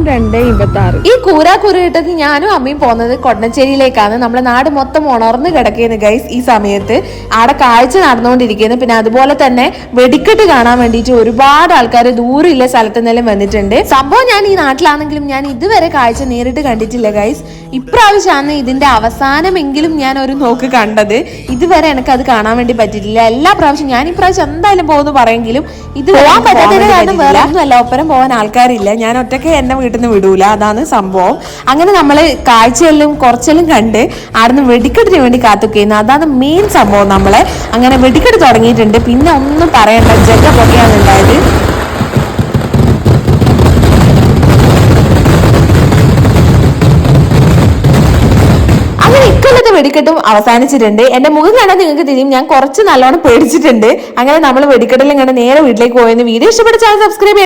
2:26. ഈ കൂരാക്കുരുട്ടത് ഞാനും അമ്മയും പോകുന്നത് കൊടനശ്ശേരിയിലേക്കാണ്. നമ്മുടെ നാട് മൊത്തം ഉണർന്ന് കിടക്കുന്നു ഗൈസ് ഈ സമയത്ത്. ആടെ കാഴ്ച നടന്നുകൊണ്ടിരിക്കുന്നു. പിന്നെ അതുപോലെ തന്നെ വെടിക്കെട്ട് കാണാൻ വേണ്ടിയിട്ട് ഒരുപാട് ആൾക്കാർ ദൂരമില്ല സ്ഥലത്ത് നിന്നെല്ലാം വന്നിട്ടുണ്ട്. സംഭവം ഞാൻ ഈ നാട്ടിലാണെങ്കിലും ഞാൻ ഇതുവരെ കാഴ്ച നേരിട്ട് കണ്ടിട്ടില്ല ഗൈസ്. ഇപ്രാവശ്യമാണ് ഇതിന്റെ അവസാനമെങ്കിലും ഞാൻ ഒരു നോക്ക് കണ്ടത്. ഇതുവരെ എനിക്ക് അത് കാണാൻ വേണ്ടി പറ്റിയിട്ടില്ല. എല്ലാ പ്രാവശ്യം ഞാൻ ഇപ്രാവശ്യം എന്തായാലും പോകുന്നു പറയെങ്കിലും ഇത് പോകാൻ പറ്റാത്തതിന് കാരണം വേറെ ഒന്നുമല്ല, ഒപ്പരം പോകാൻ ആൾക്കാരില്ല. ഞാൻ ഒറ്റയ്ക്ക് എന്നെ വീട്ടിൽ നിന്ന് വിടൂല, അതാണ് സംഭവം. അങ്ങനെ നമ്മള് കാഴ്ചയെല്ലാം കുറച്ചെല്ലാം കണ്ട് ആടുന്ന് വെടിക്കെട്ടിന് വേണ്ടി കാത്തുകയുന്നു. അതാണ് മെയിൻ സംഭവം. നമ്മളെ അങ്ങനെ വെടിക്കെട്ട് തുടങ്ങിയിട്ടുണ്ട്. പിന്നെ ഒന്നും പറയണ്ട, ജഗ പൊക്കെയാണ് ഉണ്ടായത്. വെടിക്കെട്ടും അവസാനിച്ചിട്ടുണ്ട്. എന്റെ മുഖം കണ്ടാൽ നിങ്ങൾക്ക് തിരിയും, ഞാൻ കുറച്ച് നല്ലോണം പേടിച്ചിട്ടുണ്ട്. അങ്ങനെ നമ്മൾ വെടിക്കെട്ടെല്ലാം കണ്ട് നേരെ വീട്ടിലേക്ക് പോയെന്ന്. വീഡിയോ ഇഷ്ടപ്പെട്ട ചാനൽ സബ്സ്ക്രൈബ്